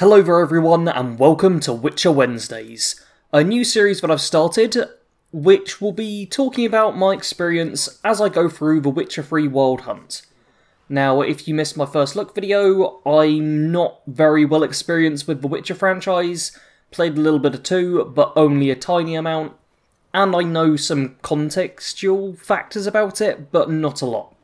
Hello there everyone and welcome to Witcher Wednesdays, a new series that I've started which will be talking about my experience as I go through the Witcher 3 Wild Hunt. Now if you missed my first look video, I'm not very well experienced with the Witcher franchise, played a little bit of 2 but only a tiny amount, and I know some contextual factors about it but not a lot.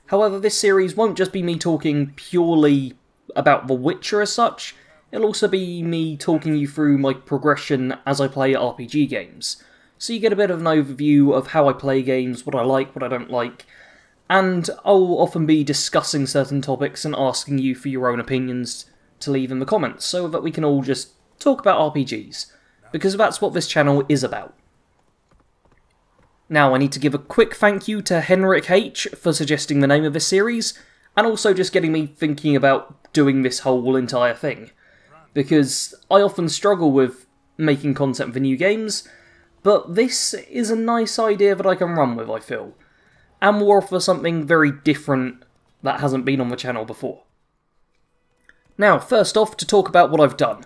However, this series won't just be me talking purely about The Witcher as such, it'll also be me talking you through my progression as I play RPG games. So you get a bit of an overview of how I play games, what I like, what I don't like, and I'll often be discussing certain topics and asking you for your own opinions to leave in the comments, so that we can all just talk about RPGs, because that's what this channel is about. Now I need to give a quick thank you to Henrik H for suggesting the name of this series, and also just getting me thinking about doing this whole entire thing. Because I often struggle with making content for new games, but this is a nice idea that I can run with, I feel. And will offer something very different that hasn't been on the channel before. Now, first off, to talk about what I've done.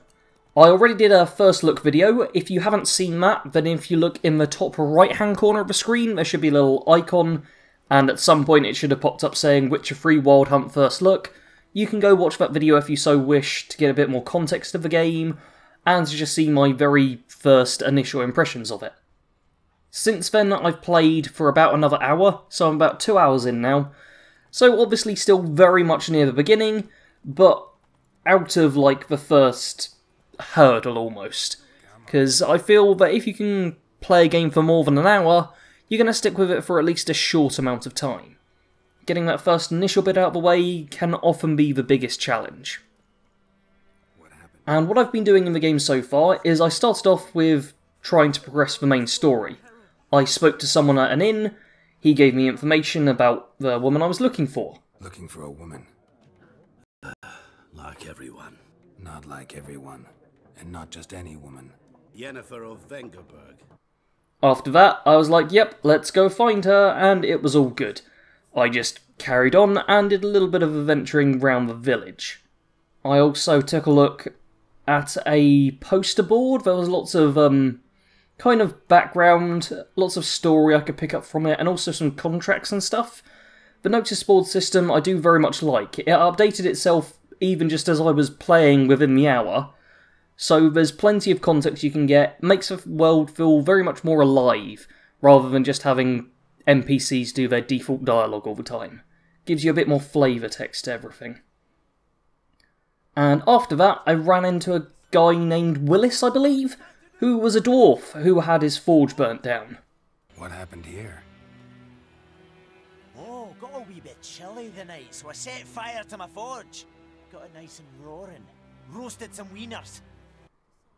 I already did a first look video. If you haven't seen that, then if you look in the top right hand corner of the screen, there should be a little icon, and at some point it should have popped up saying Witcher 3 Wild Hunt First Look. You can go watch that video if you so wish to get a bit more context of the game, and to just see my very first initial impressions of it. Since then I've played for about another hour, so I'm about 2 hours in now. So obviously still very much near the beginning, but out of like the first hurdle almost. Because I feel that if you can play a game for more than an hour, you're going to stick with it for at least a short amount of time. Getting that first initial bit out of the way can often be the biggest challenge. And what I've been doing in the game so far is I started off with trying to progress the main story. I spoke to someone at an inn, he gave me information about the woman I was looking for. Looking for a woman. Like everyone. Not like everyone. And not just any woman. Yennefer of Vengerberg. After that, I was like, yep, let's go find her, and it was all good. I just carried on and did a little bit of adventuring around the village. I also took a look at a poster board. There was lots of kind of background, lots of story I could pick up from it, and also some contracts and stuff. The notice board system I do very much like. It updated itself even just as I was playing within the hour, so there's plenty of context you can get. Makes the world feel very much more alive, rather than just having NPCs do their default dialogue all the time. Gives you a bit more flavour text to everything. And after that, I ran into a guy named Willis, I believe, who was a dwarf who had his forge burnt down. What happened here? Oh, got a wee bit chilly the night, so I set fire to my forge. Got it nice and roaring. Roasted some wieners.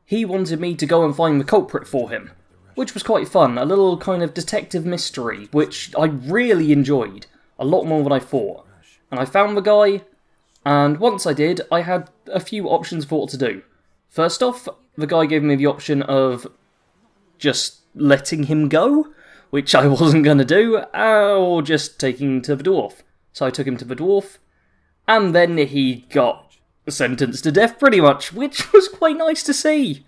He wanted me to go and find the culprit for him, which was quite fun, a little kind of detective mystery, which I really enjoyed, a lot more than I thought. And I found the guy, and once I did, I had a few options for what to do. First off, the guy gave me the option of just letting him go, which I wasn't going to do, or just taking him to the dwarf. So I took him to the dwarf, and then he got sentenced to death pretty much, which was quite nice to see.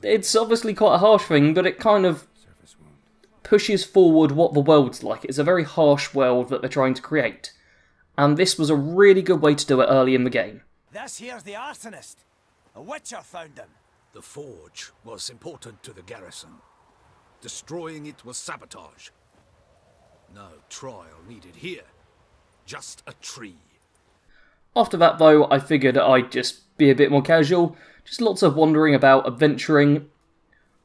It's obviously quite a harsh thing, but it kind of pushes forward what the world's like. It's a very harsh world that they're trying to create. And this was a really good way to do it early in the game. This here's the arsonist. A witcher found him. The forge was important to the garrison. Destroying it was sabotage. No trial needed here. Just a tree. After that though, I figured I'd just be a bit more casual. Just lots of wandering about, adventuring.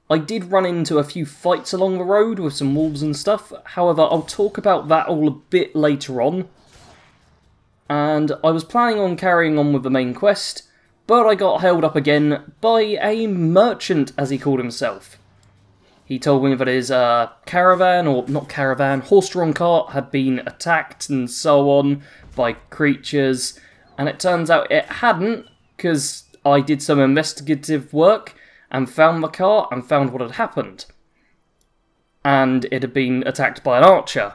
I did run into a few fights along the road with some wolves and stuff. However, I'll talk about that all a bit later on. And I was planning on carrying on with the main quest, but I got held up again by a merchant, as he called himself. He told me that his caravan, or not caravan, horse-drawn cart had been attacked and so on by creatures, and it turns out it hadn't, because I did some investigative work and found the cart and found what had happened. And it had been attacked by an archer.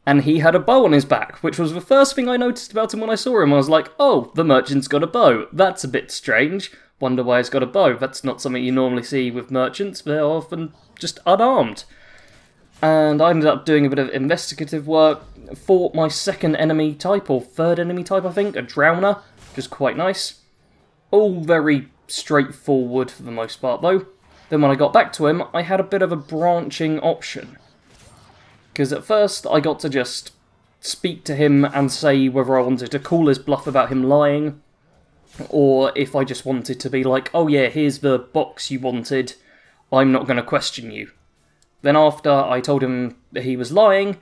and he had a bow on his back, which was the first thing I noticed about him when I saw him. I was like, oh, the merchant's got a bow. That's a bit strange. Wonder why he's got a bow. That's not something you normally see with merchants. They're often just unarmed. And I ended up doing a bit of investigative work, fought my second enemy type, or third enemy type I think, a drowner, which is quite nice. All very straightforward for the most part though. Then when I got back to him, I had a bit of a branching option. Because at first I got to just speak to him and say whether I wanted to call his bluff about him lying, or if I just wanted to be like, oh yeah, here's the box you wanted, I'm not going to question you. Then after I told him that he was lying,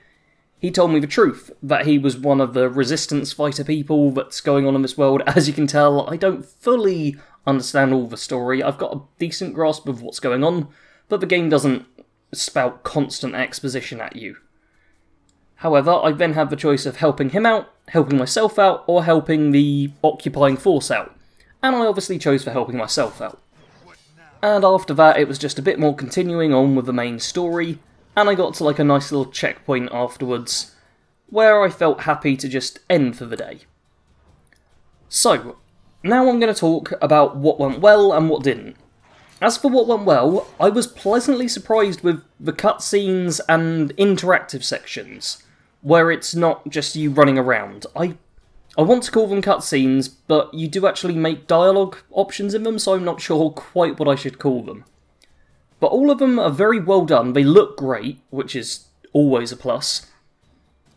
he told me the truth, that he was one of the resistance fighter people that's going on in this world. As you can tell, I don't fully understand all the story. I've got a decent grasp of what's going on, but the game doesn't spout constant exposition at you. However, I then had the choice of helping him out, helping myself out, or helping the occupying force out. And I obviously chose for helping myself out. And after that, it was just a bit more continuing on with the main story, and I got to like a nice little checkpoint afterwards, where I felt happy to just end for the day. So, now I'm going to talk about what went well and what didn't. As for what went well, I was pleasantly surprised with the cutscenes and interactive sections, where it's not just you running around. I want to call them cutscenes, but you do actually make dialogue options in them, so I'm not sure quite what I should call them. But all of them are very well done, they look great, which is always a plus,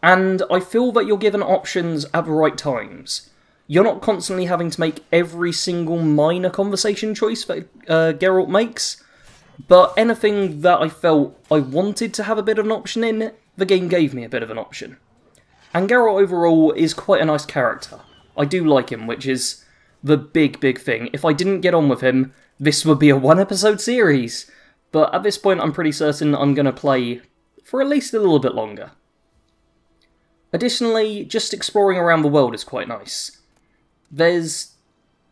and I feel that you're given options at the right times. You're not constantly having to make every single minor conversation choice that Geralt makes, but anything that I felt I wanted to have a bit of an option in, the game gave me a bit of an option. And Geralt overall is quite a nice character. I do like him, which is the big thing. If I didn't get on with him, this would be a one-episode series. But at this point, I'm pretty certain I'm going to play for at least a little bit longer. Additionally, just exploring around the world is quite nice. There's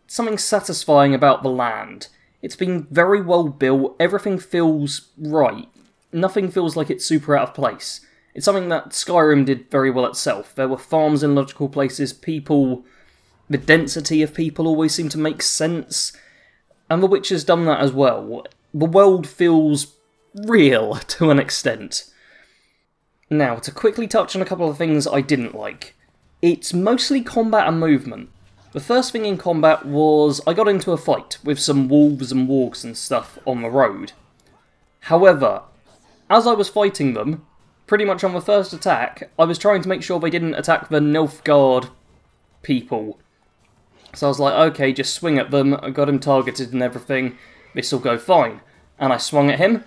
something satisfying about the land. It's been very well built, everything feels right. Nothing feels like it's super out of place. It's something that Skyrim did very well itself. There were farms in logical places, people, the density of people always seemed to make sense, and The Witcher's done that as well. The world feels real to an extent. Now, to quickly touch on a couple of things I didn't like. It's mostly combat and movement. The first thing in combat was I got into a fight with some wolves and wargs and stuff on the road. However, as I was fighting them, pretty much on the first attack, I was trying to make sure they didn't attack the Nilfgaard people. So I was like, okay, just swing at them, I got him targeted and everything, this'll go fine. And I swung at him,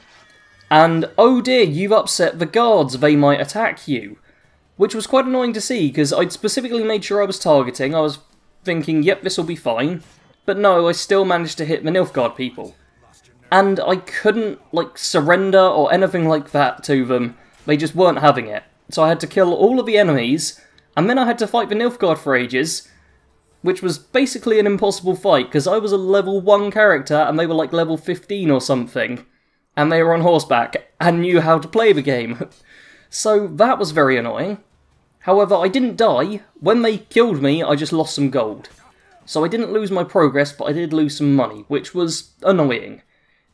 and oh dear, you've upset the guards, they might attack you. Which was quite annoying to see, because I'd specifically made sure I was targeting, I was thinking, yep, this'll be fine. But no, I still managed to hit the Nilfgaard people. And I couldn't, like, surrender or anything like that to them. They just weren't having it. So I had to kill all of the enemies, and then I had to fight the Nilfgaard for ages, which was basically an impossible fight, because I was a level 1 character, and they were like level 15 or something, and they were on horseback, and knew how to play the game. So that was very annoying. However, I didn't die. When they killed me, I just lost some gold. So I didn't lose my progress, but I did lose some money, which was annoying.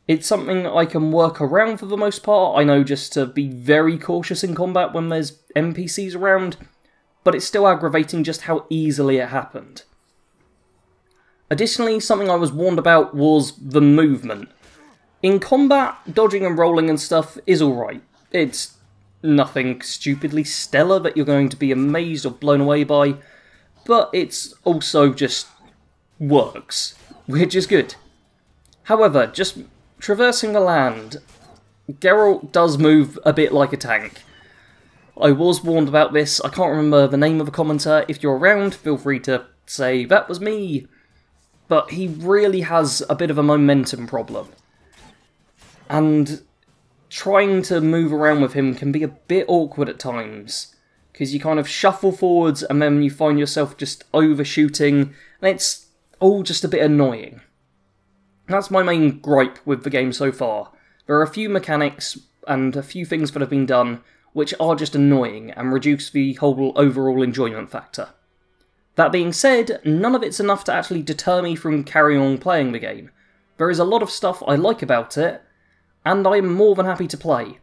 It's something I can work around for the most part. I know just to be very cautious in combat when there's NPCs around, but it's still aggravating just how easily it happened. Additionally, something I was warned about was the movement. In combat, dodging and rolling and stuff is alright. It's nothing stupidly stellar that you're going to be amazed or blown away by, but it's also just works, which is good. However, just traversing the land, Geralt does move a bit like a tank. I was warned about this, I can't remember the name of the commenter. If you're around, feel free to say, that was me. But he really has a bit of a momentum problem. And trying to move around with him can be a bit awkward at times, because you kind of shuffle forwards and then you find yourself just overshooting, and it's all just a bit annoying. That's my main gripe with the game so far. There are a few mechanics and a few things that have been done which are just annoying and reduce the whole overall enjoyment factor. That being said, none of it's enough to actually deter me from carrying on playing the game. There is a lot of stuff I like about it, and I'm more than happy to play.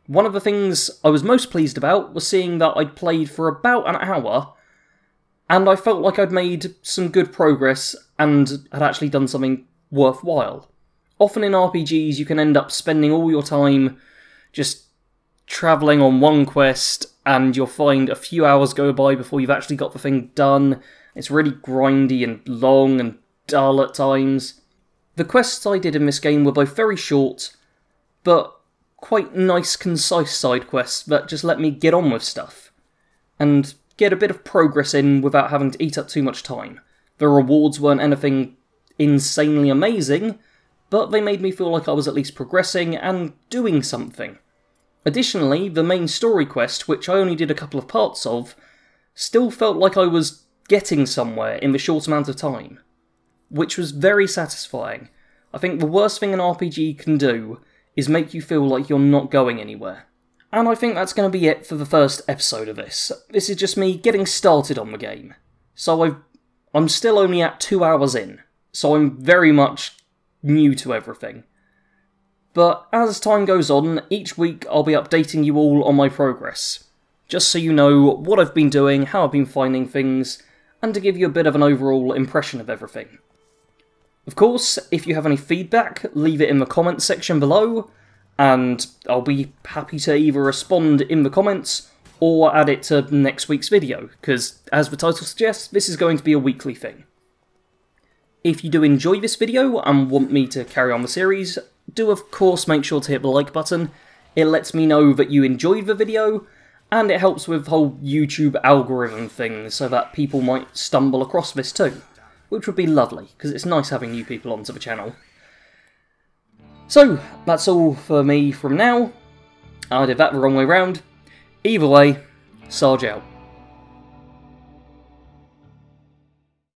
One of the things I was most pleased about was seeing that I'd played for about an hour, and I felt like I'd made some good progress and had actually done something worthwhile. Often in RPGs you can end up spending all your time just travelling on one quest, and you'll find a few hours go by before you've actually got the thing done. It's really grindy and long and dull at times. The quests I did in this game were both very short, but quite nice, concise side quests that just let me get on with stuff, and get a bit of progress in without having to eat up too much time. The rewards weren't anything insanely amazing, but they made me feel like I was at least progressing and doing something. Additionally, the main story quest, which I only did a couple of parts of, still felt like I was getting somewhere in the short amount of time, which was very satisfying. I think the worst thing an RPG can do is make you feel like you're not going anywhere. And I think that's going to be it for the first episode of this. This is just me getting started on the game. So I'm still only at 2 hours in, so I'm very much new to everything. But as time goes on, each week I'll be updating you all on my progress, just so you know what I've been doing, how I've been finding things, and to give you a bit of an overall impression of everything. Of course, if you have any feedback, leave it in the comments section below, and I'll be happy to either respond in the comments or add it to next week's video, because as the title suggests, this is going to be a weekly thing. If you do enjoy this video and want me to carry on the series, do of course make sure to hit the like button. It lets me know that you enjoyed the video, and it helps with the whole YouTube algorithm thing so that people might stumble across this too, which would be lovely, because it's nice having new people onto the channel. So, that's all for me from now. I did that the wrong way round. Either way, Sarge out.